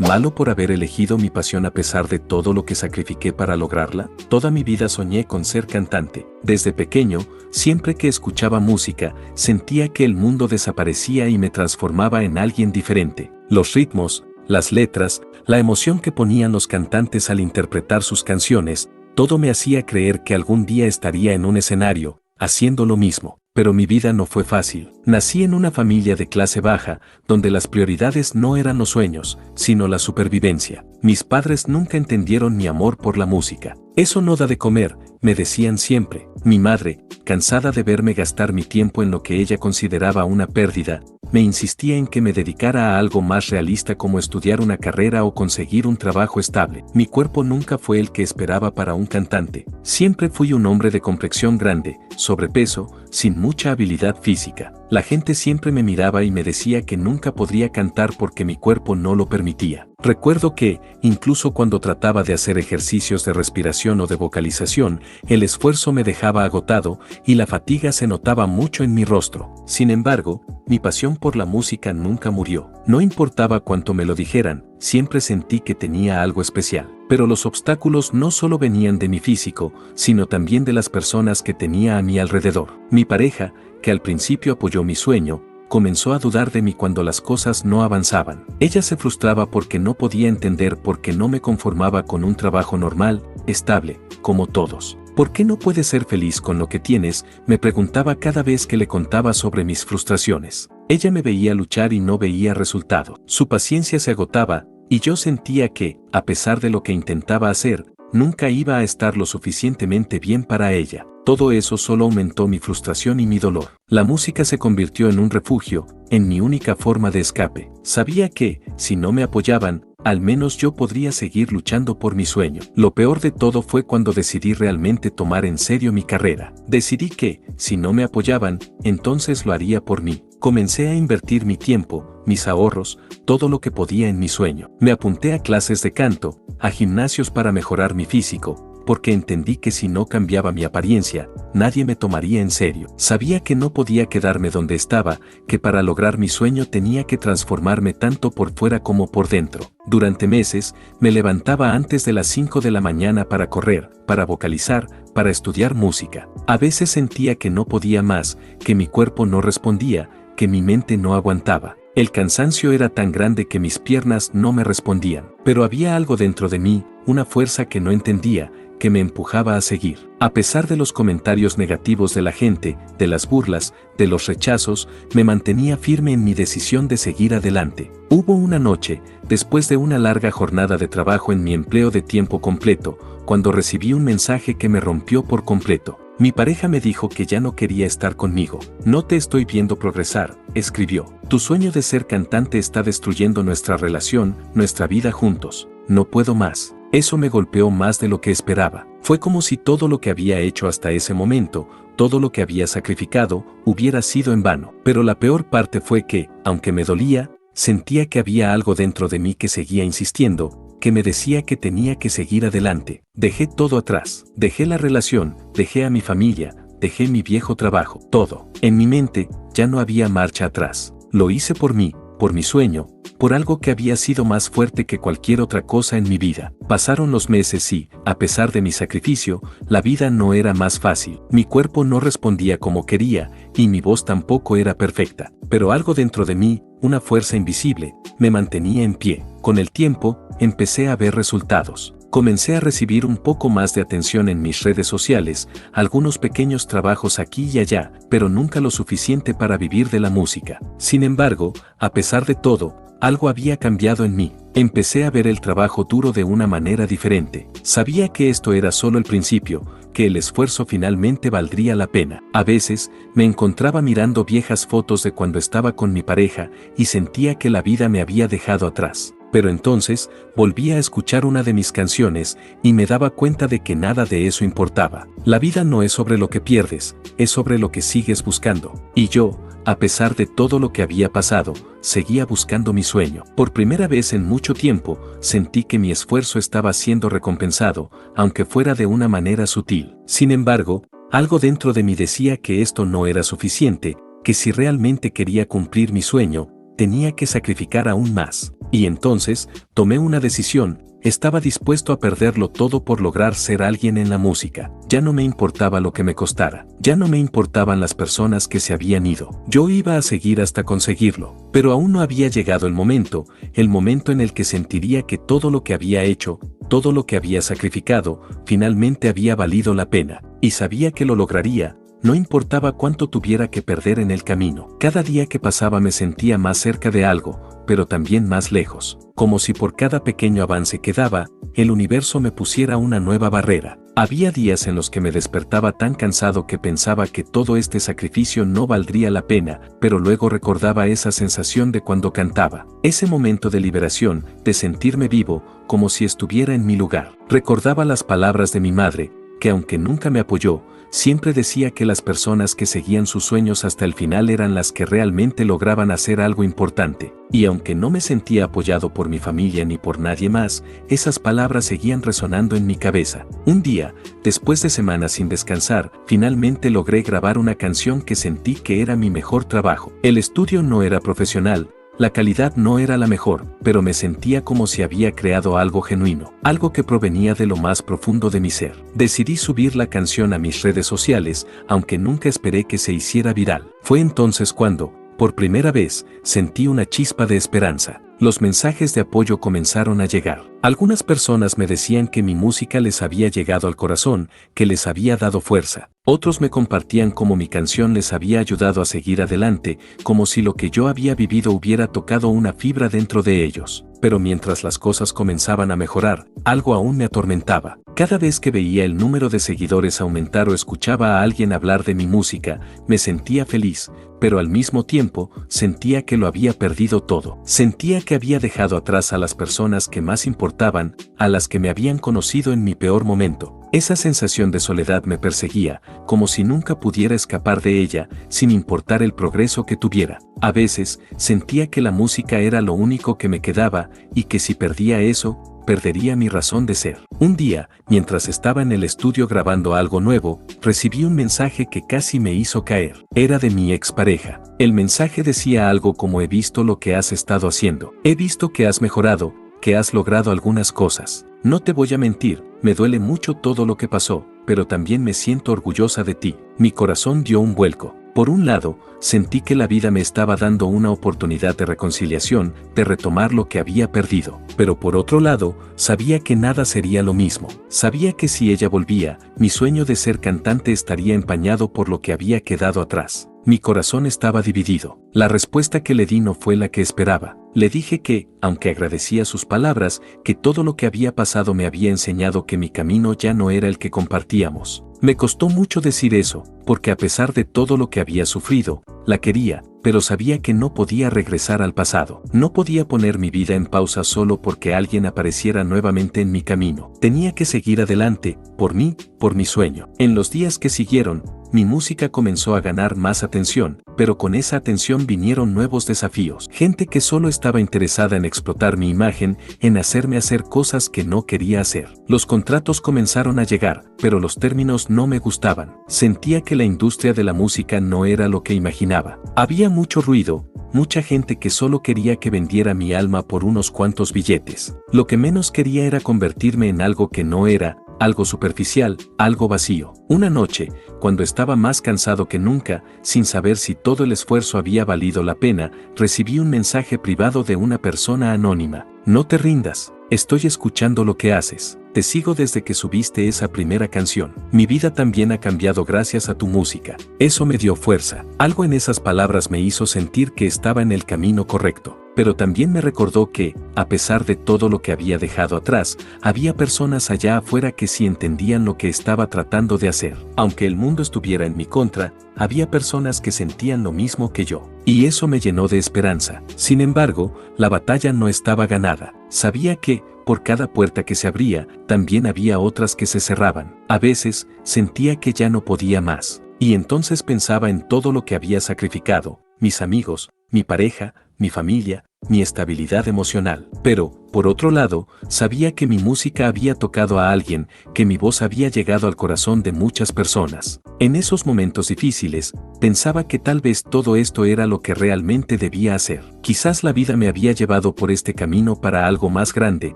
malo por haber elegido mi pasión a pesar de todo lo que sacrifiqué para lograrla? Toda mi vida soñé con ser cantante. Desde pequeño, siempre que escuchaba música, sentía que el mundo desaparecía y me transformaba en alguien diferente. Los ritmos, las letras, la emoción que ponían los cantantes al interpretar sus canciones, todo me hacía creer que algún día estaría en un escenario, haciendo lo mismo. Pero mi vida no fue fácil. Nací en una familia de clase baja, donde las prioridades no eran los sueños, sino la supervivencia. Mis padres nunca entendieron mi amor por la música. Eso no da de comer, me decían siempre. Mi madre, cansada de verme gastar mi tiempo en lo que ella consideraba una pérdida, me insistía en que me dedicara a algo más realista como estudiar una carrera o conseguir un trabajo estable. Mi cuerpo nunca fue el que esperaba para un cantante. Siempre fui un hombre de complexión grande, sobrepeso, sin mucha habilidad física. La gente siempre me miraba y me decía que nunca podría cantar porque mi cuerpo no lo permitía. Recuerdo que, incluso cuando trataba de hacer ejercicios de respiración o de vocalización, el esfuerzo me dejaba agotado y la fatiga se notaba mucho en mi rostro. Sin embargo, mi pasión por la música nunca murió. No importaba cuánto me lo dijeran, siempre sentí que tenía algo especial. Pero los obstáculos no solo venían de mi físico, sino también de las personas que tenía a mi alrededor. Mi pareja, que al principio apoyó mi sueño, comenzó a dudar de mí cuando las cosas no avanzaban. Ella se frustraba porque no podía entender por qué no me conformaba con un trabajo normal, estable, como todos. ¿Por qué no puedes ser feliz con lo que tienes?, me preguntaba cada vez que le contaba sobre mis frustraciones. Ella me veía luchar y no veía resultado. Su paciencia se agotaba, y yo sentía que, a pesar de lo que intentaba hacer, nunca iba a estar lo suficientemente bien para ella. Todo eso solo aumentó mi frustración y mi dolor. La música se convirtió en un refugio, en mi única forma de escape. Sabía que, si no me apoyaban, al menos yo podría seguir luchando por mi sueño. Lo peor de todo fue cuando decidí realmente tomar en serio mi carrera. Decidí que, si no me apoyaban, entonces lo haría por mí. Comencé a invertir mi tiempo, mis ahorros, todo lo que podía en mi sueño. Me apunté a clases de canto, a gimnasios para mejorar mi físico, porque entendí que si no cambiaba mi apariencia, nadie me tomaría en serio. Sabía que no podía quedarme donde estaba, que para lograr mi sueño tenía que transformarme tanto por fuera como por dentro. Durante meses, me levantaba antes de las 5 de la mañana para correr, para vocalizar, para estudiar música. A veces sentía que no podía más, que mi cuerpo no respondía, que mi mente no aguantaba. El cansancio era tan grande que mis piernas no me respondían. Pero había algo dentro de mí, una fuerza que no entendía, que me empujaba a seguir. A pesar de los comentarios negativos de la gente, de las burlas, de los rechazos, me mantenía firme en mi decisión de seguir adelante. Hubo una noche, después de una larga jornada de trabajo en mi empleo de tiempo completo, cuando recibí un mensaje que me rompió por completo. Mi pareja me dijo que ya no quería estar conmigo. No te estoy viendo progresar, escribió. Tu sueño de ser cantante está destruyendo nuestra relación, nuestra vida juntos. No puedo más. Eso me golpeó más de lo que esperaba. Fue como si todo lo que había hecho hasta ese momento, todo lo que había sacrificado, hubiera sido en vano. Pero la peor parte fue que, aunque me dolía, sentía que había algo dentro de mí que seguía insistiendo, que me decía que tenía que seguir adelante. Dejé todo atrás. Dejé la relación, dejé a mi familia, dejé mi viejo trabajo, todo. En mi mente, ya no había marcha atrás. Lo hice por mí, por mi sueño, por algo que había sido más fuerte que cualquier otra cosa en mi vida. Pasaron los meses y, a pesar de mi sacrificio, la vida no era más fácil. Mi cuerpo no respondía como quería, y mi voz tampoco era perfecta. Pero algo dentro de mí, una fuerza invisible, me mantenía en pie. Con el tiempo, empecé a ver resultados. Comencé a recibir un poco más de atención en mis redes sociales, algunos pequeños trabajos aquí y allá, pero nunca lo suficiente para vivir de la música. Sin embargo, a pesar de todo, algo había cambiado en mí. Empecé a ver el trabajo duro de una manera diferente. Sabía que esto era solo el principio, que el esfuerzo finalmente valdría la pena. A veces, me encontraba mirando viejas fotos de cuando estaba con mi pareja y sentía que la vida me había dejado atrás. Pero entonces, volví a escuchar una de mis canciones y me daba cuenta de que nada de eso importaba. La vida no es sobre lo que pierdes, es sobre lo que sigues buscando. Y yo, a pesar de todo lo que había pasado, seguía buscando mi sueño. Por primera vez en mucho tiempo, sentí que mi esfuerzo estaba siendo recompensado, aunque fuera de una manera sutil. Sin embargo, algo dentro de mí decía que esto no era suficiente, que si realmente quería cumplir mi sueño, tenía que sacrificar aún más. Y entonces, tomé una decisión. Estaba dispuesto a perderlo todo por lograr ser alguien en la música. Ya no me importaba lo que me costara. Ya no me importaban las personas que se habían ido. Yo iba a seguir hasta conseguirlo. Pero aún no había llegado el momento en el que sentiría que todo lo que había hecho, todo lo que había sacrificado, finalmente había valido la pena. Y sabía que lo lograría. No importaba cuánto tuviera que perder en el camino. Cada día que pasaba me sentía más cerca de algo, pero también más lejos. Como si por cada pequeño avance que daba, el universo me pusiera una nueva barrera. Había días en los que me despertaba tan cansado que pensaba que todo este sacrificio no valdría la pena, pero luego recordaba esa sensación de cuando cantaba. Ese momento de liberación, de sentirme vivo, como si estuviera en mi lugar. Recordaba las palabras de mi madre, que aunque nunca me apoyó, siempre decía que las personas que seguían sus sueños hasta el final eran las que realmente lograban hacer algo importante. Y aunque no me sentía apoyado por mi familia ni por nadie más, esas palabras seguían resonando en mi cabeza. Un día, después de semanas sin descansar, finalmente logré grabar una canción que sentí que era mi mejor trabajo. El estudio no era profesional. La calidad no era la mejor, pero me sentía como si había creado algo genuino, algo que provenía de lo más profundo de mi ser. Decidí subir la canción a mis redes sociales, aunque nunca esperé que se hiciera viral. Fue entonces cuando, por primera vez, sentí una chispa de esperanza. Los mensajes de apoyo comenzaron a llegar. Algunas personas me decían que mi música les había llegado al corazón, que les había dado fuerza. Otros me compartían cómo mi canción les había ayudado a seguir adelante, como si lo que yo había vivido hubiera tocado una fibra dentro de ellos. Pero mientras las cosas comenzaban a mejorar, algo aún me atormentaba. Cada vez que veía el número de seguidores aumentar o escuchaba a alguien hablar de mi música, me sentía feliz, pero al mismo tiempo sentía que lo había perdido todo. Sentía que había dejado atrás a las personas que más importaban, a las que me habían conocido en mi peor momento. Esa sensación de soledad me perseguía, como si nunca pudiera escapar de ella, sin importar el progreso que tuviera. A veces, sentía que la música era lo único que me quedaba, y que si perdía eso, perdería mi razón de ser. Un día, mientras estaba en el estudio grabando algo nuevo, recibí un mensaje que casi me hizo caer. Era de mi expareja. El mensaje decía algo como: he visto lo que has estado haciendo. He visto que has mejorado, que has logrado algunas cosas. No te voy a mentir, me duele mucho todo lo que pasó, pero también me siento orgullosa de ti. Mi corazón dio un vuelco. Por un lado, sentí que la vida me estaba dando una oportunidad de reconciliación, de retomar lo que había perdido. Pero por otro lado, sabía que nada sería lo mismo. Sabía que si ella volvía, mi sueño de ser cantante estaría empañado por lo que había quedado atrás. Mi corazón estaba dividido. La respuesta que le di no fue la que esperaba. Le dije que, aunque agradecía sus palabras, que todo lo que había pasado me había enseñado que mi camino ya no era el que compartíamos. Me costó mucho decir eso, porque a pesar de todo lo que había sufrido, la quería, pero sabía que no podía regresar al pasado. No podía poner mi vida en pausa solo porque alguien apareciera nuevamente en mi camino. Tenía que seguir adelante, por mí, por mi sueño. En los días que siguieron, mi música comenzó a ganar más atención, pero con esa atención vinieron nuevos desafíos. Gente que solo estaba interesada en explotar mi imagen, en hacerme hacer cosas que no quería hacer. Los contratos comenzaron a llegar, pero los términos no me gustaban. Sentía que la industria de la música no era lo que imaginaba. Había mucho ruido, mucha gente que solo quería que vendiera mi alma por unos cuantos billetes. Lo que menos quería era convertirme en algo que no era, algo superficial, algo vacío. Una noche, cuando estaba más cansado que nunca, sin saber si todo el esfuerzo había valido la pena, recibí un mensaje privado de una persona anónima. No te rindas, estoy escuchando lo que haces. Te sigo desde que subiste esa primera canción. Mi vida también ha cambiado gracias a tu música. Eso me dio fuerza. Algo en esas palabras me hizo sentir que estaba en el camino correcto. Pero también me recordó que, a pesar de todo lo que había dejado atrás, había personas allá afuera que sí entendían lo que estaba tratando de hacer. Aunque el mundo estuviera en mi contra, había personas que sentían lo mismo que yo. Y eso me llenó de esperanza. Sin embargo, la batalla no estaba ganada. Sabía que, por cada puerta que se abría, también había otras que se cerraban. A veces, sentía que ya no podía más. Y entonces pensaba en todo lo que había sacrificado, mis amigos, mi pareja, mi familia, mi estabilidad emocional. Pero, por otro lado, sabía que mi música había tocado a alguien, que mi voz había llegado al corazón de muchas personas. En esos momentos difíciles, pensaba que tal vez todo esto era lo que realmente debía hacer. Quizás la vida me había llevado por este camino para algo más grande,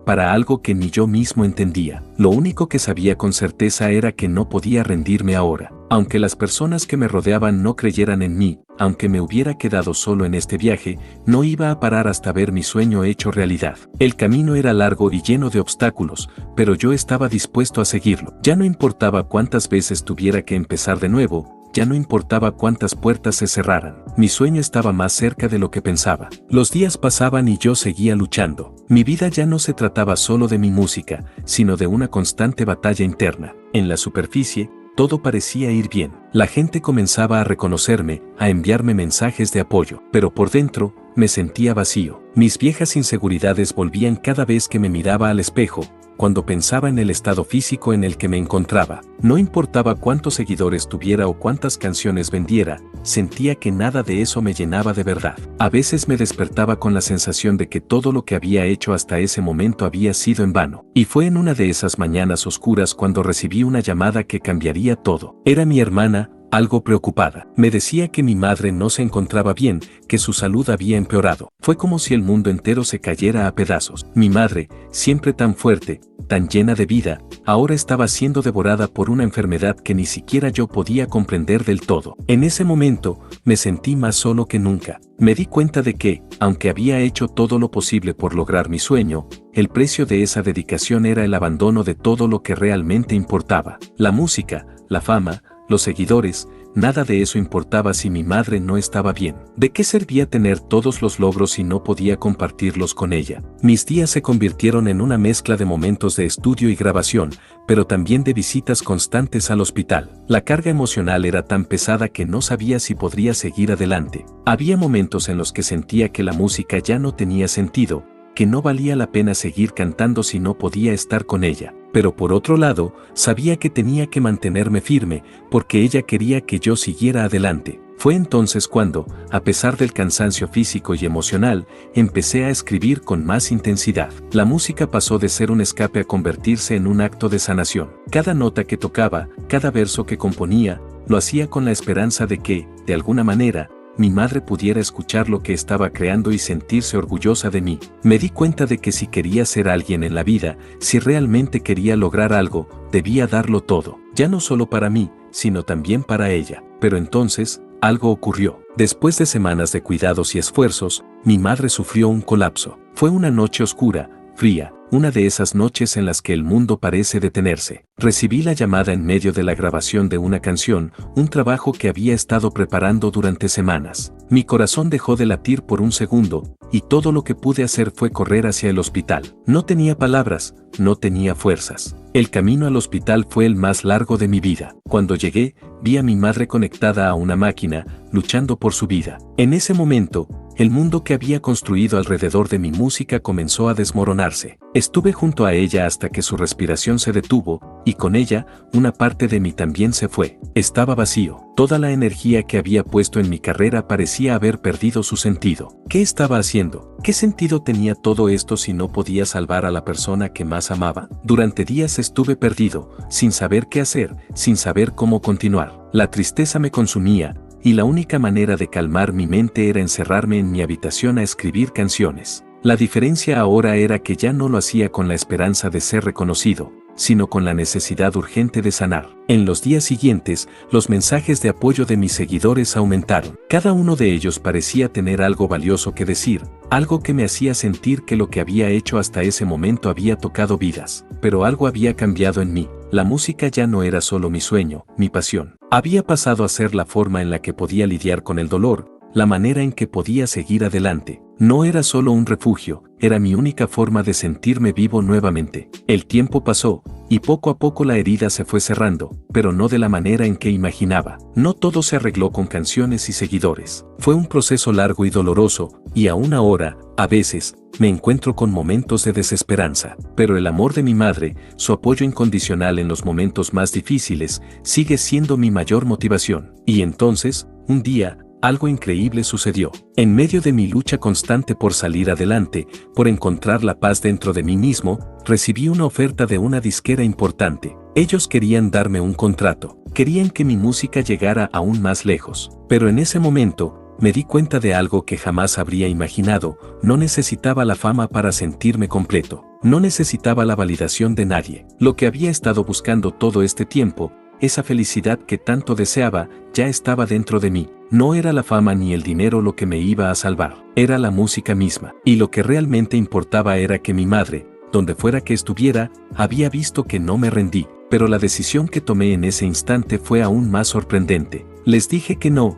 para algo que ni yo mismo entendía. Lo único que sabía con certeza era que no podía rendirme ahora. Aunque las personas que me rodeaban no creyeran en mí, aunque me hubiera quedado solo en este viaje, no iba a parar hasta ver mi sueño hecho realidad. El camino era largo y lleno de obstáculos, pero yo estaba dispuesto a seguirlo. Ya no importaba cuántas veces tuviera que empezar de nuevo, ya no importaba cuántas puertas se cerraran. Mi sueño estaba más cerca de lo que pensaba. Los días pasaban y yo seguía luchando. Mi vida ya no se trataba solo de mi música, sino de una constante batalla interna. En la superficie, todo parecía ir bien. La gente comenzaba a reconocerme, a enviarme mensajes de apoyo, pero por dentro, me sentía vacío. Mis viejas inseguridades volvían cada vez que me miraba al espejo, cuando pensaba en el estado físico en el que me encontraba. No importaba cuántos seguidores tuviera o cuántas canciones vendiera, sentía que nada de eso me llenaba de verdad. A veces me despertaba con la sensación de que todo lo que había hecho hasta ese momento había sido en vano. Y fue en una de esas mañanas oscuras cuando recibí una llamada que cambiaría todo. Era mi hermana, algo preocupada. Me decía que mi madre no se encontraba bien, que su salud había empeorado. Fue como si el mundo entero se cayera a pedazos. Mi madre, siempre tan fuerte, tan llena de vida, ahora estaba siendo devorada por una enfermedad que ni siquiera yo podía comprender del todo. En ese momento, me sentí más solo que nunca. Me di cuenta de que, aunque había hecho todo lo posible por lograr mi sueño, el precio de esa dedicación era el abandono de todo lo que realmente importaba. La música, la fama, los seguidores, nada de eso importaba si mi madre no estaba bien. ¿De qué servía tener todos los logros si no podía compartirlos con ella? Mis días se convirtieron en una mezcla de momentos de estudio y grabación, pero también de visitas constantes al hospital. La carga emocional era tan pesada que no sabía si podría seguir adelante. Había momentos en los que sentía que la música ya no tenía sentido, que no valía la pena seguir cantando si no podía estar con ella. Pero por otro lado, sabía que tenía que mantenerme firme, porque ella quería que yo siguiera adelante. Fue entonces cuando, a pesar del cansancio físico y emocional, empecé a escribir con más intensidad. La música pasó de ser un escape a convertirse en un acto de sanación. Cada nota que tocaba, cada verso que componía, lo hacía con la esperanza de que, de alguna manera, mi madre pudiera escuchar lo que estaba creando y sentirse orgullosa de mí. Me di cuenta de que si quería ser alguien en la vida, si realmente quería lograr algo, debía darlo todo. Ya no solo para mí, sino también para ella. Pero entonces, algo ocurrió. Después de semanas de cuidados y esfuerzos, mi madre sufrió un colapso. Fue una noche oscura, fría, una de esas noches en las que el mundo parece detenerse. Recibí la llamada en medio de la grabación de una canción, un trabajo que había estado preparando durante semanas. Mi corazón dejó de latir por un segundo, y todo lo que pude hacer fue correr hacia el hospital. No tenía palabras, no tenía fuerzas. El camino al hospital fue el más largo de mi vida. Cuando llegué, vi a mi madre conectada a una máquina, luchando por su vida. En ese momento, el mundo que había construido alrededor de mi música comenzó a desmoronarse. Estuve junto a ella hasta que su respiración se detuvo, y con ella, una parte de mí también se fue. Estaba vacío. Toda la energía que había puesto en mi carrera parecía haber perdido su sentido. ¿Qué estaba haciendo? ¿Qué sentido tenía todo esto si no podía salvar a la persona que más amaba? Durante días estuve perdido, sin saber qué hacer, sin saber cómo continuar. La tristeza me consumía, y la única manera de calmar mi mente era encerrarme en mi habitación a escribir canciones. La diferencia ahora era que ya no lo hacía con la esperanza de ser reconocido, sino con la necesidad urgente de sanar. En los días siguientes, los mensajes de apoyo de mis seguidores aumentaron. Cada uno de ellos parecía tener algo valioso que decir, algo que me hacía sentir que lo que había hecho hasta ese momento había tocado vidas. Pero algo había cambiado en mí. La música ya no era solo mi sueño, mi pasión. Había pasado a ser la forma en la que podía lidiar con el dolor, la manera en que podía seguir adelante. No era solo un refugio, era mi única forma de sentirme vivo nuevamente. El tiempo pasó, y poco a poco la herida se fue cerrando, pero no de la manera en que imaginaba. No todo se arregló con canciones y seguidores. Fue un proceso largo y doloroso, y aún ahora, a veces, me encuentro con momentos de desesperanza. Pero el amor de mi madre, su apoyo incondicional en los momentos más difíciles, sigue siendo mi mayor motivación. Y entonces, un día, algo increíble sucedió. En medio de mi lucha constante por salir adelante, por encontrar la paz dentro de mí mismo, recibí una oferta de una disquera importante. Ellos querían darme un contrato, querían que mi música llegara aún más lejos. Pero en ese momento, me di cuenta de algo que jamás habría imaginado. No necesitaba la fama para sentirme completo. No necesitaba la validación de nadie. Lo que había estado buscando todo este tiempo, esa felicidad que tanto deseaba, ya estaba dentro de mí. No era la fama ni el dinero lo que me iba a salvar, era la música misma. Y lo que realmente importaba era que mi madre, donde fuera que estuviera, había visto que no me rendí. Pero la decisión que tomé en ese instante fue aún más sorprendente. Les dije que no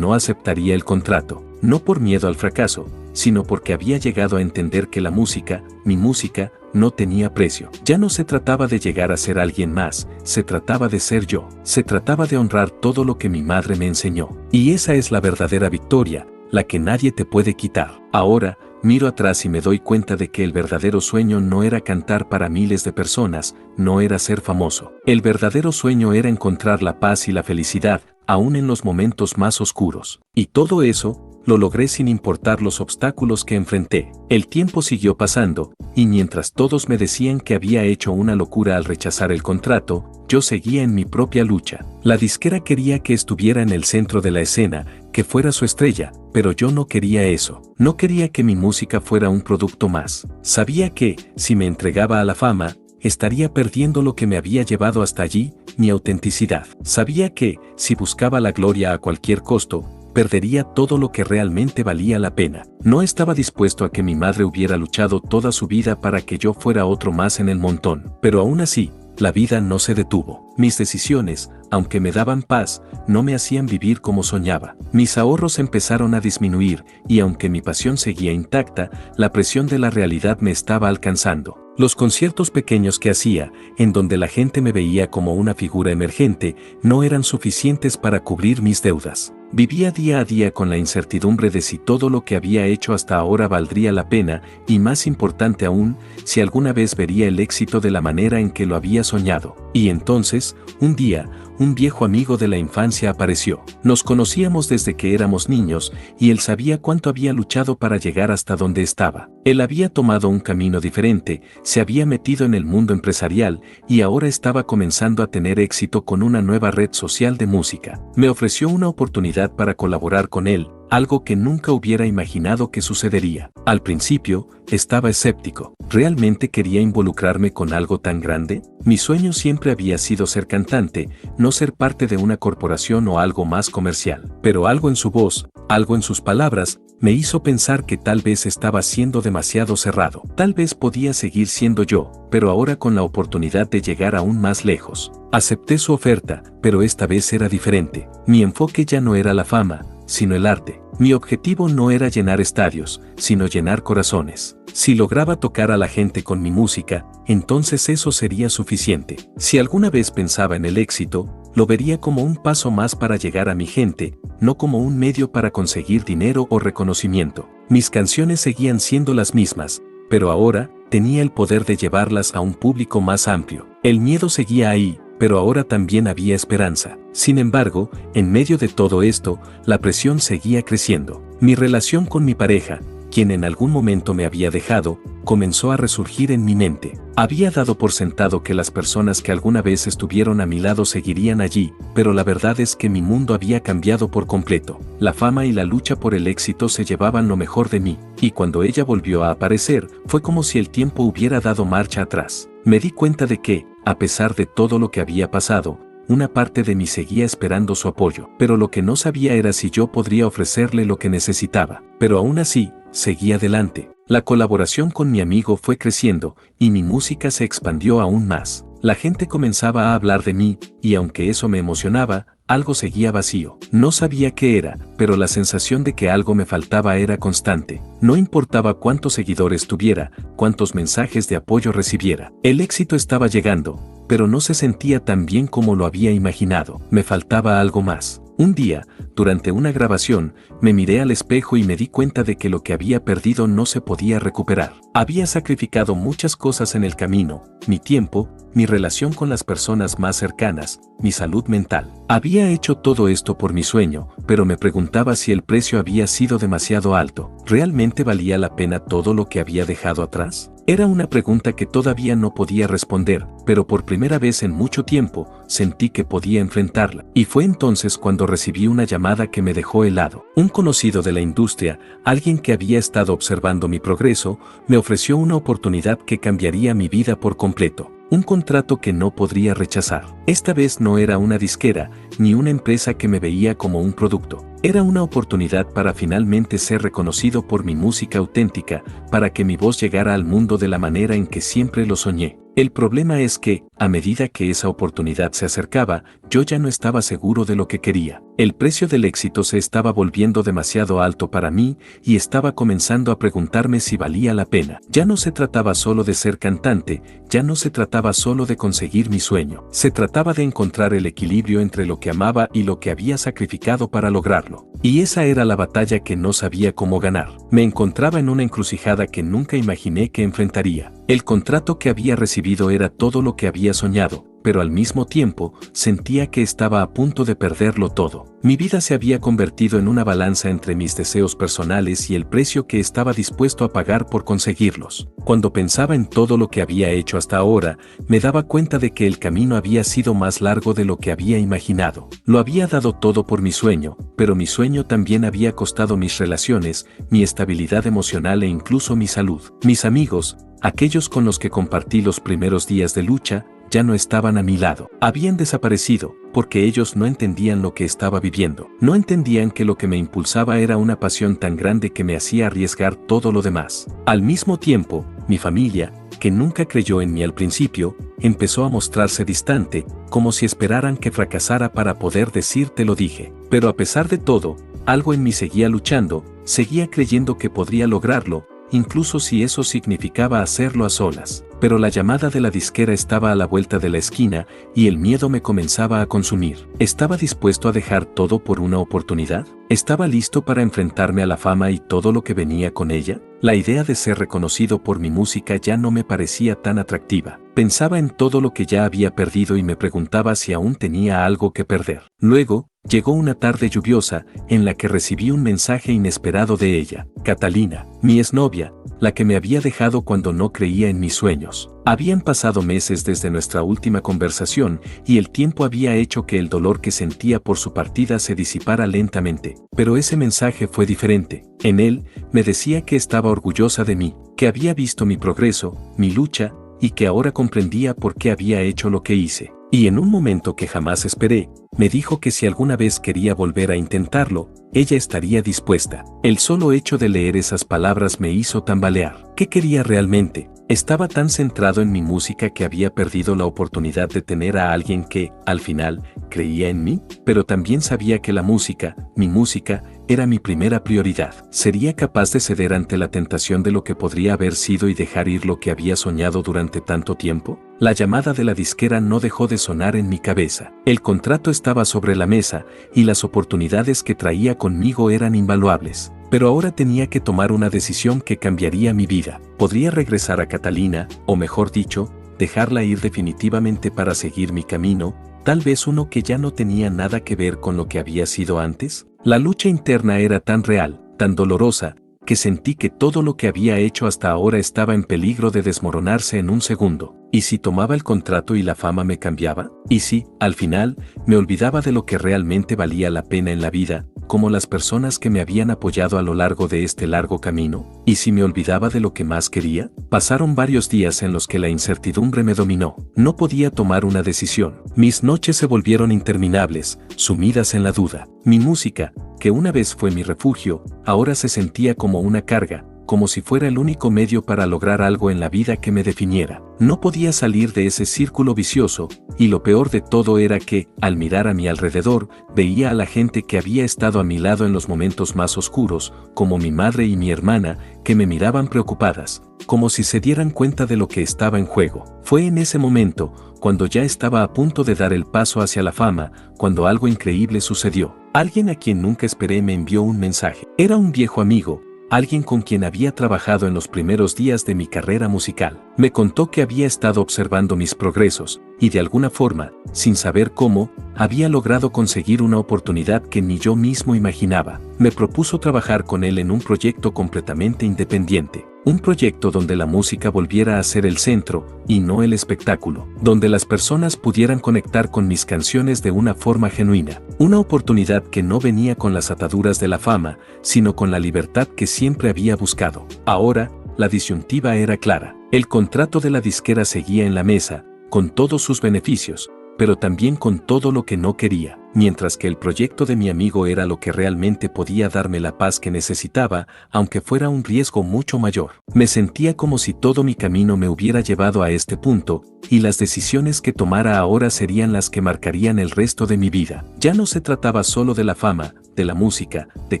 aceptaría el contrato, no por miedo al fracaso, sino porque había llegado a entender que la música, mi música, no tenía precio. Ya no se trataba de llegar a ser alguien más, se trataba de ser yo, se trataba de honrar todo lo que mi madre me enseñó. Y esa es la verdadera victoria, la que nadie te puede quitar. Ahora, miro atrás y me doy cuenta de que el verdadero sueño no era cantar para miles de personas, no era ser famoso. El verdadero sueño era encontrar la paz y la felicidad, aún en los momentos más oscuros. Y todo eso, lo logré sin importar los obstáculos que enfrenté. El tiempo siguió pasando, y mientras todos me decían que había hecho una locura al rechazar el contrato, yo seguía en mi propia lucha. La disquera quería que estuviera en el centro de la escena, que fuera su estrella, pero yo no quería eso. No quería que mi música fuera un producto más. Sabía que, si me entregaba a la fama, estaría perdiendo lo que me había llevado hasta allí, mi autenticidad. Sabía que, si buscaba la gloria a cualquier costo, perdería todo lo que realmente valía la pena. No estaba dispuesto a que mi madre hubiera luchado toda su vida para que yo fuera otro más en el montón. Pero aún así, la vida no se detuvo. Mis decisiones, aunque me daban paz, no me hacían vivir como soñaba. Mis ahorros empezaron a disminuir, y aunque mi pasión seguía intacta, la presión de la realidad me estaba alcanzando. Los conciertos pequeños que hacía, en donde la gente me veía como una figura emergente, no eran suficientes para cubrir mis deudas. Vivía día a día con la incertidumbre de si todo lo que había hecho hasta ahora valdría la pena, y más importante aún, si alguna vez vería el éxito de la manera en que lo había soñado. Y entonces, un día, un viejo amigo de la infancia apareció. Nos conocíamos desde que éramos niños, y él sabía cuánto había luchado para llegar hasta donde estaba. Él había tomado un camino diferente, se había metido en el mundo empresarial, y ahora estaba comenzando a tener éxito con una nueva red social de música. Me ofreció una oportunidad para colaborar con él, algo que nunca hubiera imaginado que sucedería. Al principio, estaba escéptico. ¿Realmente quería involucrarme con algo tan grande? Mi sueño siempre había sido ser cantante, no ser parte de una corporación o algo más comercial. Pero algo en su voz, algo en sus palabras, me hizo pensar que tal vez estaba siendo demasiado cerrado. Tal vez podía seguir siendo yo, pero ahora con la oportunidad de llegar aún más lejos. Acepté su oferta, pero esta vez era diferente. Mi enfoque ya no era la fama, sino el arte. Mi objetivo no era llenar estadios, sino llenar corazones. Si lograba tocar a la gente con mi música, entonces eso sería suficiente. Si alguna vez pensaba en el éxito, lo vería como un paso más para llegar a mi gente, no como un medio para conseguir dinero o reconocimiento. Mis canciones seguían siendo las mismas, pero ahora tenía el poder de llevarlas a un público más amplio. El miedo seguía ahí, pero ahora también había esperanza. Sin embargo, en medio de todo esto, la presión seguía creciendo. Mi relación con mi pareja, quien en algún momento me había dejado, comenzó a resurgir en mi mente. Había dado por sentado que las personas que alguna vez estuvieron a mi lado seguirían allí, pero la verdad es que mi mundo había cambiado por completo. La fama y la lucha por el éxito se llevaban lo mejor de mí, y cuando ella volvió a aparecer, fue como si el tiempo hubiera dado marcha atrás. Me di cuenta de que, a pesar de todo lo que había pasado, una parte de mí seguía esperando su apoyo, pero lo que no sabía era si yo podría ofrecerle lo que necesitaba. Pero aún así, seguí adelante. La colaboración con mi amigo fue creciendo, y mi música se expandió aún más. La gente comenzaba a hablar de mí, y aunque eso me emocionaba, algo seguía vacío. No sabía qué era, pero la sensación de que algo me faltaba era constante. No importaba cuántos seguidores tuviera, cuántos mensajes de apoyo recibiera. El éxito estaba llegando, pero no se sentía tan bien como lo había imaginado. Me faltaba algo más. Un día, durante una grabación, me miré al espejo y me di cuenta de que lo que había perdido no se podía recuperar. Había sacrificado muchas cosas en el camino: mi tiempo, mi relación con las personas más cercanas, mi salud mental. Había hecho todo esto por mi sueño, pero me preguntaba si el precio había sido demasiado alto. ¿Realmente valía la pena todo lo que había dejado atrás? Era una pregunta que todavía no podía responder, pero por primera vez en mucho tiempo sentí que podía enfrentarla. Y fue entonces cuando recibí una llamada que me dejó helado. Un conocido de la industria, alguien que había estado observando mi progreso, me ofreció una oportunidad que cambiaría mi vida por completo. Un contrato que no podría rechazar. Esta vez no era una disquera, ni una empresa que me veía como un producto. Era una oportunidad para finalmente ser reconocido por mi música auténtica, para que mi voz llegara al mundo de la manera en que siempre lo soñé. El problema es que, a medida que esa oportunidad se acercaba, yo ya no estaba seguro de lo que quería. El precio del éxito se estaba volviendo demasiado alto para mí y estaba comenzando a preguntarme si valía la pena. Ya no se trataba solo de ser cantante, ya no se trataba solo de conseguir mi sueño. Se trataba de encontrar el equilibrio entre lo que amaba y lo que había sacrificado para lograrlo. Y esa era la batalla que no sabía cómo ganar. Me encontraba en una encrucijada que nunca imaginé que enfrentaría. El contrato que había recibido era todo lo que había soñado, pero al mismo tiempo sentía que estaba a punto de perderlo todo. Mi vida se había convertido en una balanza entre mis deseos personales y el precio que estaba dispuesto a pagar por conseguirlos. Cuando pensaba en todo lo que había hecho hasta ahora, me daba cuenta de que el camino había sido más largo de lo que había imaginado. Lo había dado todo por mi sueño, pero mi sueño también había costado mis relaciones, mi estabilidad emocional e incluso mi salud. Mis amigos, aquellos con los que compartí los primeros días de lucha, ya no estaban a mi lado. Habían desaparecido, porque ellos no entendían lo que estaba viviendo. No entendían que lo que me impulsaba era una pasión tan grande que me hacía arriesgar todo lo demás. Al mismo tiempo, mi familia, que nunca creyó en mí al principio, empezó a mostrarse distante, como si esperaran que fracasara para poder decir te lo dije. Pero a pesar de todo, algo en mí seguía luchando, seguía creyendo que podría lograrlo, incluso si eso significaba hacerlo a solas. Pero la llamada de la disquera estaba a la vuelta de la esquina y el miedo me comenzaba a consumir. ¿Estaba dispuesto a dejar todo por una oportunidad? ¿Estaba listo para enfrentarme a la fama y todo lo que venía con ella? La idea de ser reconocido por mi música ya no me parecía tan atractiva. Pensaba en todo lo que ya había perdido y me preguntaba si aún tenía algo que perder. Luego, llegó una tarde lluviosa en la que recibí un mensaje inesperado de ella. Catalina, mi exnovia, la que me había dejado cuando no creía en mis sueños. Habían pasado meses desde nuestra última conversación y el tiempo había hecho que el dolor que sentía por su partida se disipara lentamente. Pero ese mensaje fue diferente. En él, me decía que estaba orgullosa de mí, que había visto mi progreso, mi lucha, y que ahora comprendía por qué había hecho lo que hice. Y en un momento que jamás esperé, me dijo que si alguna vez quería volver a intentarlo, ella estaría dispuesta. El solo hecho de leer esas palabras me hizo tambalear. ¿Qué quería realmente? Estaba tan centrado en mi música que había perdido la oportunidad de tener a alguien que, al final, creía en mí, pero también sabía que la música, mi música, era mi primera prioridad. ¿Sería capaz de ceder ante la tentación de lo que podría haber sido y dejar ir lo que había soñado durante tanto tiempo? La llamada de la disquera no dejó de sonar en mi cabeza. El contrato estaba sobre la mesa y las oportunidades que traía conmigo eran invaluables. Pero ahora tenía que tomar una decisión que cambiaría mi vida. ¿Podría regresar a Catalina, o mejor dicho, dejarla ir definitivamente para seguir mi camino, tal vez uno que ya no tenía nada que ver con lo que había sido antes? La lucha interna era tan real, tan dolorosa, que sentí que todo lo que había hecho hasta ahora estaba en peligro de desmoronarse en un segundo. ¿Y si tomaba el contrato y la fama me cambiaba? ¿Y si, al final, me olvidaba de lo que realmente valía la pena en la vida, como las personas que me habían apoyado a lo largo de este largo camino? ¿Y si me olvidaba de lo que más quería? Pasaron varios días en los que la incertidumbre me dominó. No podía tomar una decisión. Mis noches se volvieron interminables, sumidas en la duda. Mi música, que una vez fue mi refugio, ahora se sentía como una carga, como si fuera el único medio para lograr algo en la vida que me definiera. No podía salir de ese círculo vicioso, y lo peor de todo era que, al mirar a mi alrededor, veía a la gente que había estado a mi lado en los momentos más oscuros, como mi madre y mi hermana, que me miraban preocupadas, como si se dieran cuenta de lo que estaba en juego. Fue en ese momento, cuando ya estaba a punto de dar el paso hacia la fama, cuando algo increíble sucedió. Alguien a quien nunca esperé me envió un mensaje. Era un viejo amigo, alguien con quien había trabajado en los primeros días de mi carrera musical. Me contó que había estado observando mis progresos, y de alguna forma, sin saber cómo, había logrado conseguir una oportunidad que ni yo mismo imaginaba. Me propuso trabajar con él en un proyecto completamente independiente. Un proyecto donde la música volviera a ser el centro, y no el espectáculo. Donde las personas pudieran conectar con mis canciones de una forma genuina. Una oportunidad que no venía con las ataduras de la fama, sino con la libertad que siempre había buscado. Ahora, la disyuntiva era clara. El contrato de la disquera seguía en la mesa, con todos sus beneficios, pero también con todo lo que no quería, mientras que el proyecto de mi amigo era lo que realmente podía darme la paz que necesitaba, aunque fuera un riesgo mucho mayor. Me sentía como si todo mi camino me hubiera llevado a este punto, y las decisiones que tomara ahora serían las que marcarían el resto de mi vida. Ya no se trataba solo de la fama, de la música, de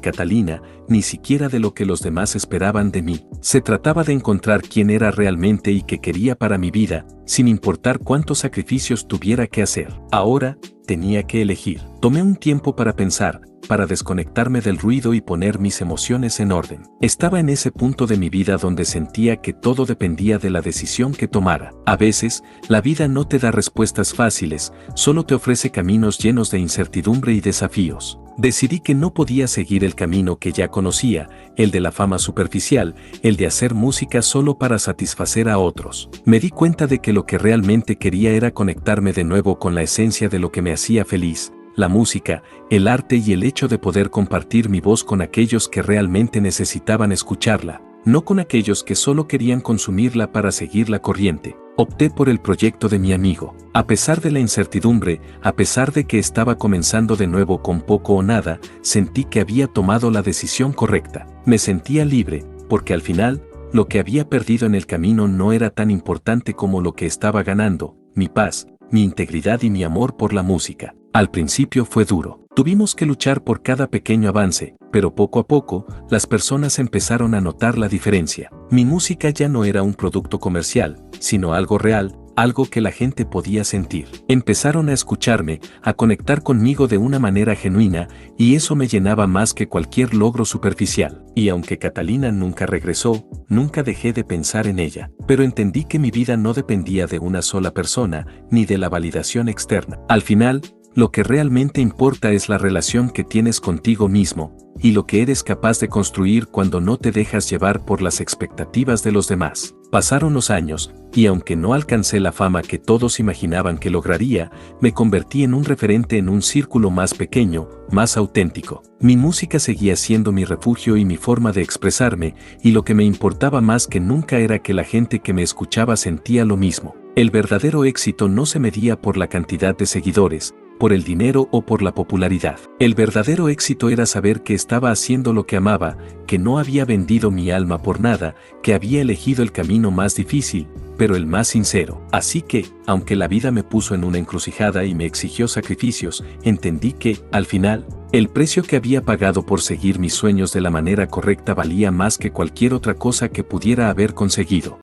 Catalina, ni siquiera de lo que los demás esperaban de mí. Se trataba de encontrar quién era realmente y qué quería para mi vida, sin importar cuántos sacrificios tuviera que hacer. Ahora, tenía que elegir. Tomé un tiempo para pensar, para desconectarme del ruido y poner mis emociones en orden. Estaba en ese punto de mi vida donde sentía que todo dependía de la decisión que tomara. A veces, la vida no te da respuestas fáciles, solo te ofrece caminos llenos de incertidumbre y desafíos. Decidí que no podía seguir el camino que ya conocía, el de la fama superficial, el de hacer música solo para satisfacer a otros. Me di cuenta de que lo que realmente quería era conectarme de nuevo con la esencia de lo que me hacía feliz, la música, el arte y el hecho de poder compartir mi voz con aquellos que realmente necesitaban escucharla, no con aquellos que solo querían consumirla para seguir la corriente. Opté por el proyecto de mi amigo. A pesar de la incertidumbre, a pesar de que estaba comenzando de nuevo con poco o nada, sentí que había tomado la decisión correcta. Me sentía libre, porque al final, lo que había perdido en el camino no era tan importante como lo que estaba ganando, mi paz, mi integridad y mi amor por la música. Al principio fue duro. Tuvimos que luchar por cada pequeño avance, pero poco a poco, las personas empezaron a notar la diferencia. Mi música ya no era un producto comercial, sino algo real, algo que la gente podía sentir. Empezaron a escucharme, a conectar conmigo de una manera genuina, y eso me llenaba más que cualquier logro superficial. Y aunque Catalina nunca regresó, nunca dejé de pensar en ella. Pero entendí que mi vida no dependía de una sola persona, ni de la validación externa. Al final, lo que realmente importa es la relación que tienes contigo mismo, y lo que eres capaz de construir cuando no te dejas llevar por las expectativas de los demás. Pasaron los años, y aunque no alcancé la fama que todos imaginaban que lograría, me convertí en un referente en un círculo más pequeño, más auténtico. Mi música seguía siendo mi refugio y mi forma de expresarme, y lo que me importaba más que nunca era que la gente que me escuchaba sentía lo mismo. El verdadero éxito no se medía por la cantidad de seguidores, por el dinero o por la popularidad. El verdadero éxito era saber que estaba haciendo lo que amaba, que no había vendido mi alma por nada, que había elegido el camino más difícil, pero el más sincero. Así que, aunque la vida me puso en una encrucijada y me exigió sacrificios, entendí que, al final, el precio que había pagado por seguir mis sueños de la manera correcta valía más que cualquier otra cosa que pudiera haber conseguido.